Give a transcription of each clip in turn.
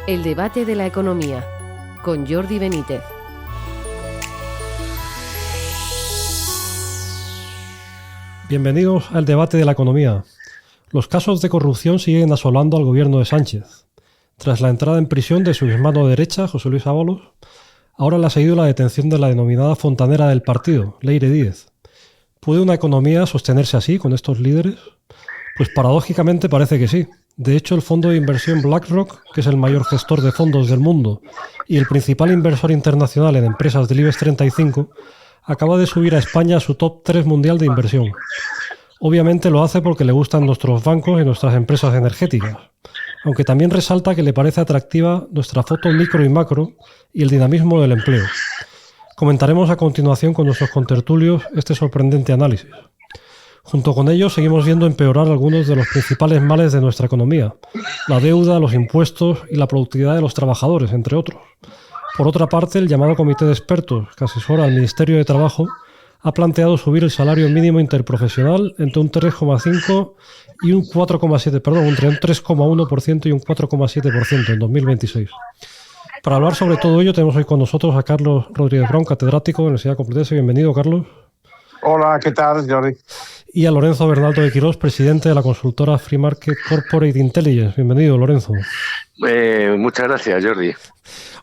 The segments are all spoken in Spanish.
El debate de la economía, con Jordi Benítez. Bienvenidos al debate de la economía. Los casos de corrupción siguen asolando al gobierno de Sánchez. Tras la entrada en prisión de su mano derecha, José Luis Ábalos, ahora le ha seguido la detención de la denominada fontanera del partido, Leire Díez. ¿Puede una economía sostenerse así, con estos líderes? Pues paradójicamente parece que sí. De hecho, el fondo de inversión BlackRock, que es el mayor gestor de fondos del mundo y el principal inversor internacional en empresas del IBEX 35, acaba de subir a España a su top 3 mundial de inversión. Obviamente lo hace porque le gustan nuestros bancos y nuestras empresas energéticas, aunque también resalta que le parece atractiva nuestra foto micro y macro y el dinamismo del empleo. Comentaremos a continuación con nuestros contertulios este sorprendente análisis. Junto con ello, seguimos viendo empeorar algunos de los principales males de nuestra economía: la deuda, los impuestos y la productividad de los trabajadores, entre otros. Por otra parte, el llamado Comité de Expertos, que asesora al Ministerio de Trabajo, ha planteado subir el salario mínimo interprofesional entre un 3,5% y un 4,7%, entre un 3,1% y un 4,7% en 2026. Para hablar sobre todo ello, tenemos hoy con nosotros a Carlos Rodríguez Brown, catedrático de la Universidad Complutense. Bienvenido, Carlos. Hola, ¿qué tal, Jordi? Y a Lorenzo Bernaldo de Quirós, presidente de la consultora Free Market Corporate Intelligence. Bienvenido, Lorenzo. Muchas gracias, Jordi.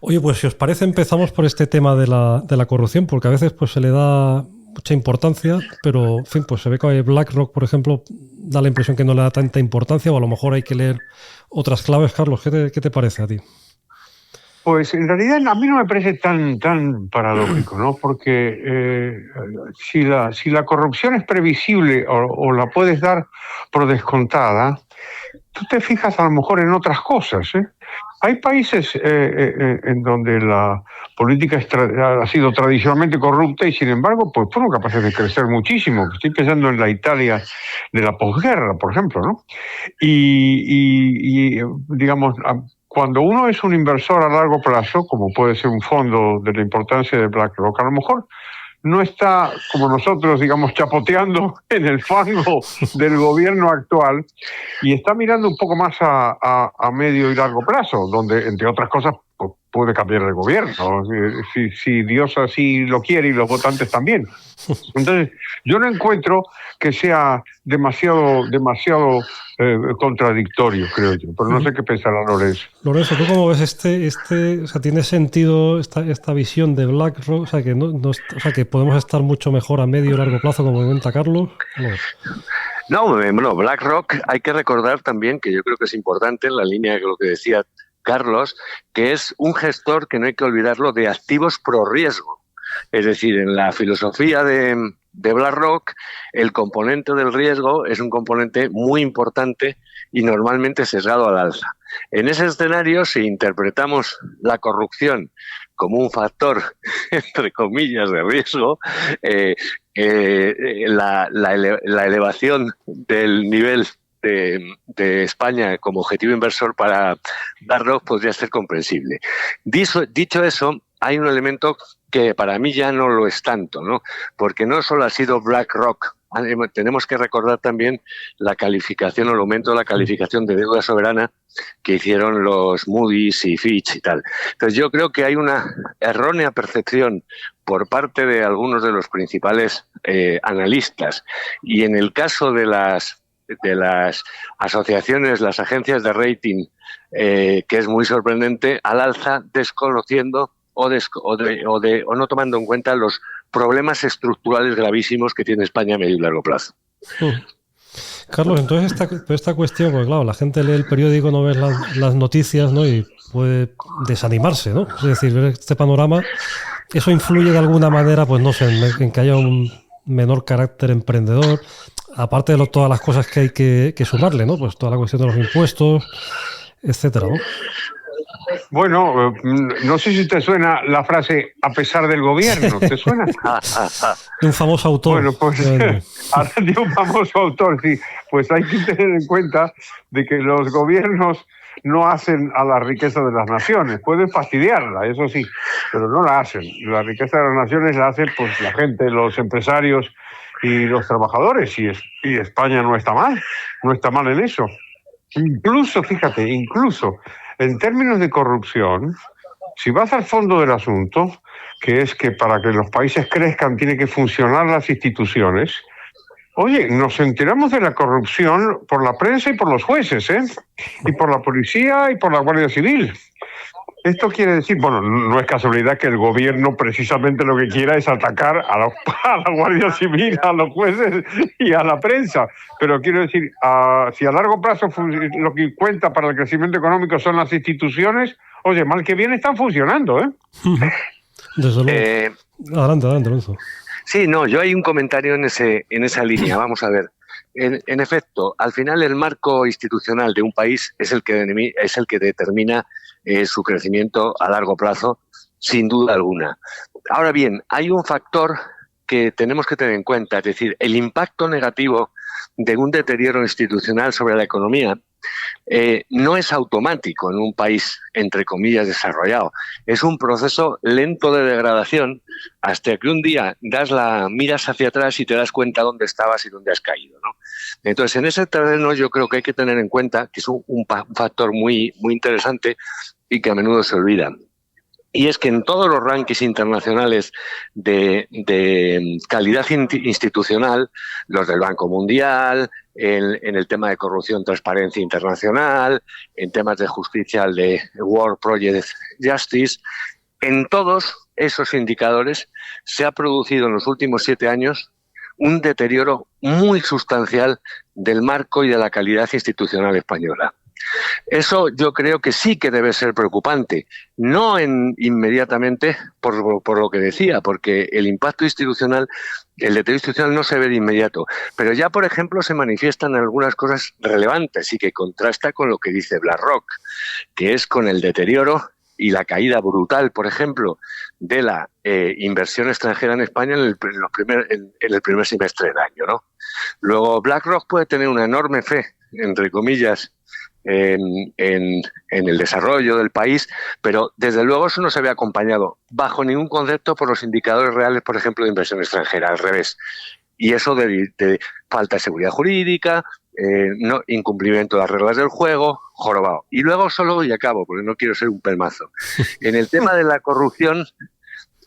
Oye, pues si os parece, empezamos por este tema de la corrupción, porque a veces pues se le da mucha importancia, pero en fin, pues se ve que BlackRock, por ejemplo, da la impresión que no le da tanta importancia, o a lo mejor hay que leer otras claves. Carlos, ¿qué te parece a ti? Pues en realidad a mí no me parece tan paradójico, ¿no? Porque si la corrupción es previsible o la puedes dar por descontada, tú te fijas a lo mejor en otras cosas, ¿eh? Hay países en donde la política ha sido tradicionalmente corrupta y sin embargo pues fueron capaces de crecer muchísimo. Estoy pensando en la Italia de la posguerra, por ejemplo, ¿no? Y digamos, cuando uno es un inversor a largo plazo, como puede ser un fondo de la importancia de BlackRock, a lo mejor no está, como nosotros, digamos, chapoteando en el fango del gobierno actual y está mirando un poco más a medio y largo plazo, donde, entre otras cosas, pues, puede cambiar el gobierno, si Dios así lo quiere y los votantes también. Entonces, yo no encuentro que sea demasiado contradictorio, creo yo, pero no sé qué pensará Lorenzo. Lorenzo, ¿tú cómo ves o sea, tiene sentido esta visión de BlackRock? O sea, que podemos estar mucho mejor a medio y largo plazo, como comenta Carlos. No, BlackRock, hay que recordar también, que yo creo que es importante en la línea de lo que decía Carlos, que es un gestor, que no hay que olvidarlo, de activos pro riesgo. Es decir, en la filosofía de BlackRock, el componente del riesgo es un componente muy importante y normalmente sesgado al alza. En ese escenario, si interpretamos la corrupción como un factor, entre comillas, de riesgo, la elevación del nivel de España como objetivo inversor para BlackRock podría ser comprensible. Dicho eso, hay un elemento que para mí ya no lo es tanto, ¿no? Porque no solo ha sido BlackRock. Tenemos que recordar también la calificación o el aumento de la calificación de deuda soberana que hicieron los Moody's y Fitch y tal. Entonces yo creo que hay una errónea percepción por parte de algunos de los principales analistas, y en el caso de las asociaciones, las agencias de rating, que es muy sorprendente, al alza, desconociendo o no tomando en cuenta los problemas estructurales gravísimos que tiene España a medio y largo plazo. Carlos, entonces esta cuestión, pues claro, la gente lee el periódico, no ve las noticias, ¿no? Y puede desanimarse, ¿no? Es decir, ver este panorama, eso influye de alguna manera, pues no sé, en que haya un menor carácter emprendedor, aparte de todas las cosas que hay que sumarle, ¿no? Pues toda la cuestión de los impuestos, etcétera, ¿no? Bueno, no sé si te suena la frase "a pesar del gobierno", ¿te suena? De un famoso autor. Bueno, pues de un famoso autor, sí. Pues hay que tener en cuenta de que los gobiernos no hacen a la riqueza de las naciones. Pueden fastidiarla, eso sí, pero no la hacen. La riqueza de las naciones la hacen pues la gente, los empresarios y los trabajadores. Y España no está mal en eso. Incluso, fíjate, en términos de corrupción, si vas al fondo del asunto, que es que para que los países crezcan tienen que funcionar las instituciones, oye, nos enteramos de la corrupción por la prensa y por los jueces, y por la policía y por la Guardia Civil. Esto quiere decir, bueno, no es casualidad que el gobierno precisamente lo que quiera es atacar a la Guardia Civil, a los jueces y a la prensa. Pero quiero decir, si a largo plazo lo que cuenta para el crecimiento económico son las instituciones, oye, mal que bien están funcionando, ¿eh? Desde luego. Adelante, Alonso. Sí, no, yo hay un comentario en esa línea. Vamos a ver. En efecto, al final el marco institucional de un país es el que determina su crecimiento a largo plazo, sin duda alguna. Ahora bien, hay un factor que tenemos que tener en cuenta, es decir, el impacto negativo de un deterioro institucional sobre la economía no es automático en un país, entre comillas, desarrollado. Es un proceso lento de degradación hasta que un día miras hacia atrás y te das cuenta dónde estabas y dónde has caído, ¿no? Entonces, en ese terreno yo creo que hay que tener en cuenta que es un factor muy, muy interesante y que a menudo se olvida. Y es que en todos los rankings internacionales de calidad institucional, los del Banco Mundial, en el tema de corrupción, transparencia internacional, en temas de justicia, el de World Project Justice, en todos esos indicadores se ha producido en los últimos 7 años un deterioro muy sustancial del marco y de la calidad institucional española. Eso yo creo que sí que debe ser preocupante, no inmediatamente por lo que decía, porque el impacto institucional, el deterioro institucional no se ve de inmediato, pero ya, por ejemplo, se manifiestan algunas cosas relevantes y que contrasta con lo que dice BlackRock, que es con el deterioro y la caída brutal, por ejemplo, de la inversión extranjera en España en el primer semestre del año, ¿no? Luego, BlackRock puede tener una enorme fe, entre comillas, en el desarrollo del país, pero desde luego eso no se ve acompañado bajo ningún concepto por los indicadores reales, por ejemplo, de inversión extranjera, al revés. Y eso de falta de seguridad jurídica, incumplimiento de las reglas del juego, jorobado. Y luego solo, y acabo, porque no quiero ser un pelmazo, en el tema de la corrupción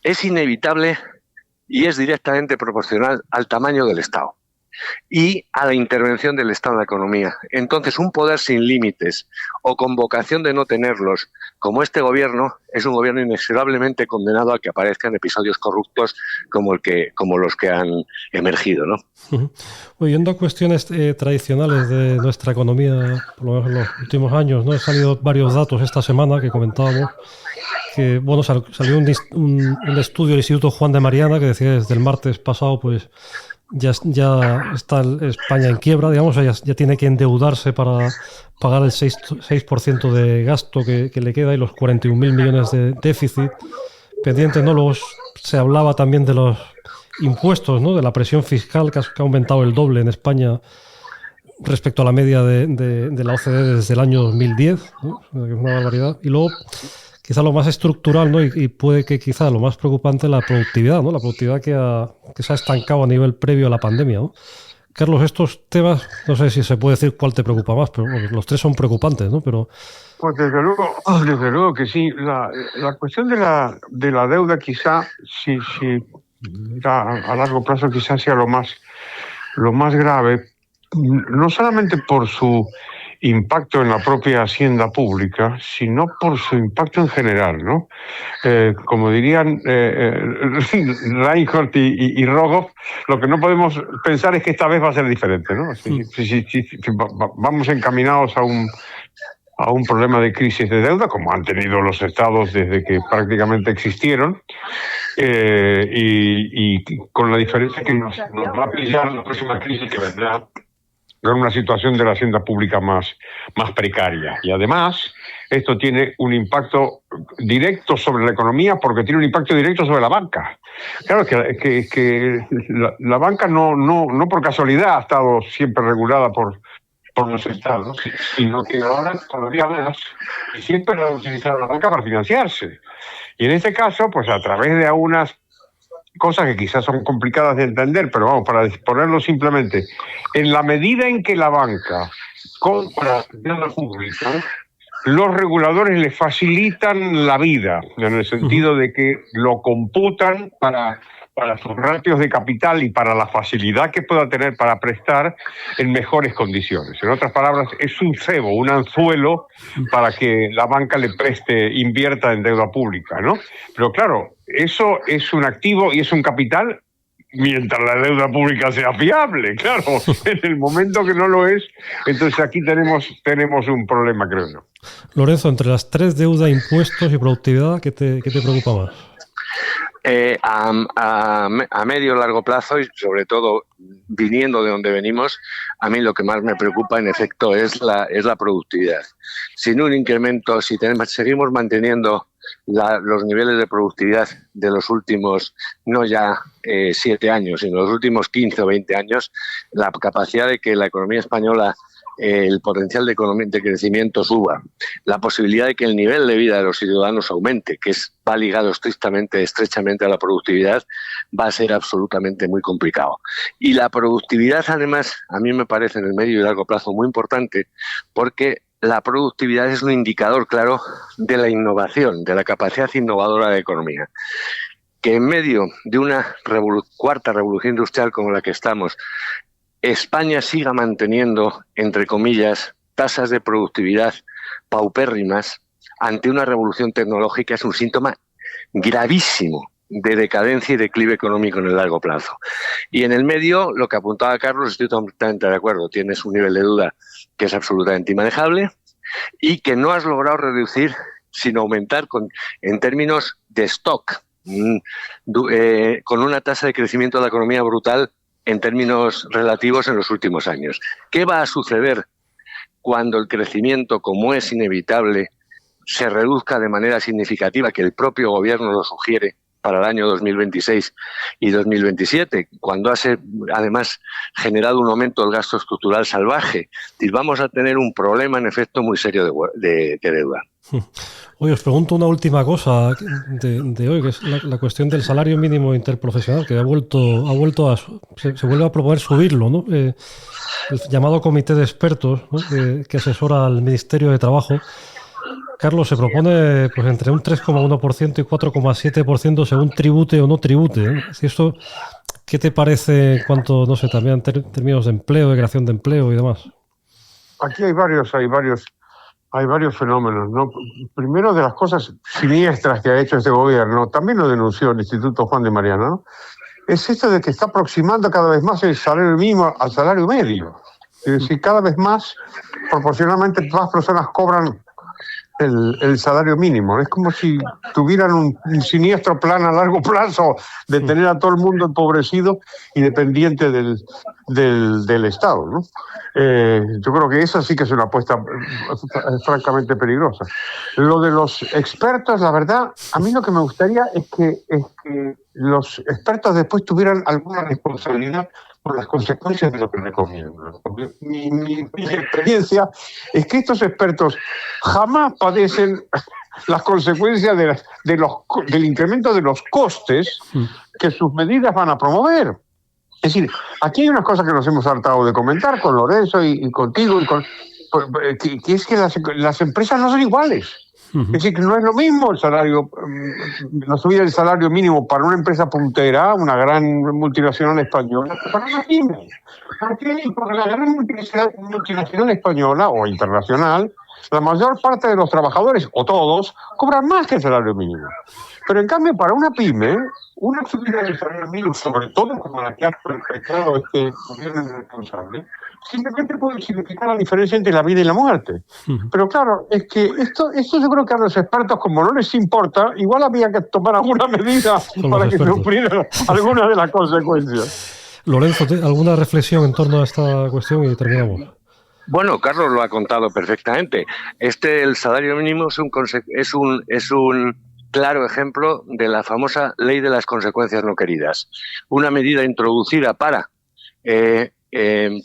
es inevitable y es directamente proporcional al tamaño del Estado y a la intervención del Estado en la economía. Entonces, un poder sin límites o con vocación de no tenerlos, como este gobierno, es un gobierno inexorablemente condenado a que aparezcan episodios corruptos como los que han emergido, ¿no? Yendo a cuestiones tradicionales de nuestra economía, por lo menos en los últimos años, ¿no? Han salido varios datos esta semana que comentábamos. Que, bueno, salió un estudio del Instituto Juan de Mariana que decía desde el martes pasado, pues ya está España en quiebra, digamos, ya tiene que endeudarse para pagar el 6% de gasto que le queda y los 41.000 millones de déficit pendiente, ¿no? Luego se hablaba también de los impuestos, ¿no? De la presión fiscal que ha aumentado el doble en España respecto a la media de la OCDE desde el año 2010, ¿no? Es una barbaridad. Y luego, quizá lo más estructural, ¿no? Y puede que quizá lo más preocupante, la productividad, ¿no? La productividad que se ha estancado a nivel previo a la pandemia, ¿no? Carlos, estos temas, no sé si se puede decir cuál te preocupa más, pero bueno, los tres son preocupantes, ¿no? Pero pues desde luego que sí. La cuestión de la deuda quizá, si a largo plazo quizás sea lo más grave, no solamente por su impacto en la propia hacienda pública, sino por su impacto en general, ¿no? Como dirían Reinhardt y Rogoff, lo que no podemos pensar es que esta vez va a ser diferente, ¿no? Si vamos encaminados a un problema de crisis de deuda, como han tenido los estados desde que prácticamente existieron, y con la diferencia que nos va a pillar la próxima crisis que vendrá con una situación de la hacienda pública más precaria. Y además, esto tiene un impacto directo sobre la economía porque tiene un impacto directo sobre la banca. Claro que la banca no por casualidad ha estado siempre regulada por los estados, sino que ahora todavía más, y siempre han utilizado la banca para financiarse. Y en este caso, pues a través de algunas cosas que quizás son complicadas de entender, pero vamos, para exponerlo simplemente, en la medida en que la banca compra deuda pública, los reguladores le facilitan la vida, en el sentido de que lo computan para sus ratios de capital y para la facilidad que pueda tener para prestar en mejores condiciones. En otras palabras, es un cebo, un anzuelo para que la banca le invierta en deuda pública, ¿no? Pero claro, eso es un activo y es un capital mientras la deuda pública sea fiable, claro. En el momento que no lo es, entonces aquí tenemos un problema, creo yo. Lorenzo, entre las tres, deuda, impuestos y productividad, ¿qué te preocupa más? A medio o largo plazo, y sobre todo viniendo de donde venimos, a mí lo que más me preocupa en efecto es la productividad. Sin un incremento, si seguimos manteniendo los niveles de productividad de los últimos, no ya 7 años, sino los últimos 15 o 20 años, la capacidad de que la economía española, el potencial de crecimiento suba, la posibilidad de que el nivel de vida de los ciudadanos aumente, que va ligado estrechamente a la productividad, va a ser absolutamente muy complicado. Y la productividad, además, a mí me parece en el medio y largo plazo muy importante, porque la productividad es un indicador claro de la innovación, de la capacidad innovadora de la economía. Que en medio de una cuarta revolución industrial como la que estamos, España siga manteniendo, entre comillas, tasas de productividad paupérrimas ante una revolución tecnológica es un síntoma gravísimo de decadencia y declive económico en el largo plazo. Y en el medio, lo que apuntaba Carlos, estoy totalmente de acuerdo, tienes un nivel de deuda que es absolutamente inmanejable y que no has logrado reducir, sino aumentar en términos de stock, con una tasa de crecimiento de la economía brutal en términos relativos en los últimos años. ¿Qué va a suceder cuando el crecimiento, como es inevitable, se reduzca de manera significativa, que el propio gobierno lo sugiere para el año 2026 y 2027, cuando además generado un aumento del gasto estructural salvaje? Y vamos a tener un problema, en efecto, muy serio de deuda. Oye, os pregunto una última cosa de hoy, que es la cuestión del salario mínimo interprofesional, que se vuelve a proponer subirlo, ¿no? El llamado comité de expertos, ¿no? que asesora al Ministerio de Trabajo. Carlos, se propone pues entre un 3,1% y 4,7% según tribute o no tribute, ¿eh? ¿Esto qué te parece en cuanto, no sé, también en términos de empleo, de creación de empleo y demás? Aquí hay varios fenómenos, ¿no? Primero, de las cosas siniestras que ha hecho este gobierno, también lo denunció el Instituto Juan de Mariana, ¿no? Es esto de que está aproximando cada vez más el salario mínimo al salario medio. Es decir, cada vez más, proporcionalmente, más personas cobran el salario mínimo. Es como si tuvieran un siniestro plan a largo plazo de tener a todo el mundo empobrecido y dependiente del Estado, ¿no? Yo creo que esa sí que es una apuesta francamente peligrosa. Lo de los expertos, la verdad, a mí lo que me gustaría es que los expertos después tuvieran alguna responsabilidad por las consecuencias de lo que recomiendan. Mi experiencia es que estos expertos jamás padecen las consecuencias del incremento de los costes que sus medidas van a promover. Es decir, aquí hay unas cosas que nos hemos hartado de comentar con Lorenzo y contigo, que es que las empresas no son iguales. Es decir, que no es lo mismo la subida del salario mínimo para una empresa puntera, una gran multinacional española, que para una pyme. Porque la gran multinacional española o internacional, la mayor parte de los trabajadores, o todos, cobran más que el salario mínimo. Pero en cambio, para una pyme, una subida del salario mínimo, sobre todo como la que ha perpetrado este gobierno irresponsable, simplemente puede significar la diferencia entre la vida y la muerte. Pero claro, es que esto yo creo que a los expertos, como no les importa, igual había que tomar alguna medida para que sufrieran algunas de las consecuencias. Lorenzo, ¿alguna reflexión en torno a esta cuestión y terminamos? Bueno, Carlos lo ha contado perfectamente. El salario mínimo es un claro ejemplo de la famosa ley de las consecuencias no queridas. Una medida introducida para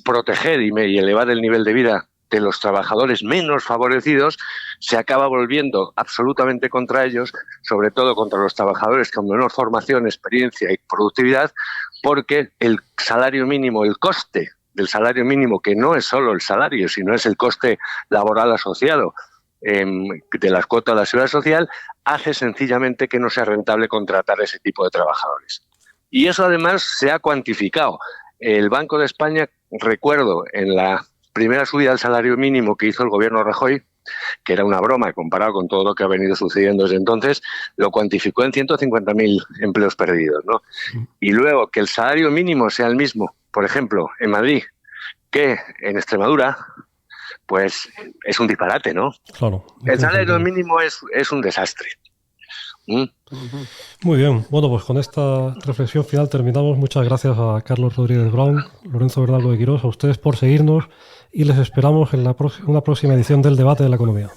proteger y elevar el nivel de vida de los trabajadores menos favorecidos, se acaba volviendo absolutamente contra ellos, sobre todo contra los trabajadores con menor formación, experiencia y productividad, porque el salario mínimo, el coste del salario mínimo, que no es solo el salario, sino es el coste laboral asociado, de las cuotas de la seguridad social hace sencillamente que no sea rentable contratar ese tipo de trabajadores. Y eso además se ha cuantificado. El Banco de España, recuerdo, en la primera subida del salario mínimo que hizo el gobierno Rajoy, que era una broma comparado con todo lo que ha venido sucediendo desde entonces, lo cuantificó en 150.000 empleos perdidos, ¿no? Y luego que el salario mínimo sea el mismo, por ejemplo, en Madrid, que en Extremadura, pues es un disparate, ¿no? Claro. El salario mínimo es un desastre. Muy bien. Bueno, pues con esta reflexión final terminamos. Muchas gracias a Carlos Rodríguez Brown, Lorenzo Bernardo de Quirós, a ustedes por seguirnos y les esperamos en una próxima edición del Debate de la Economía.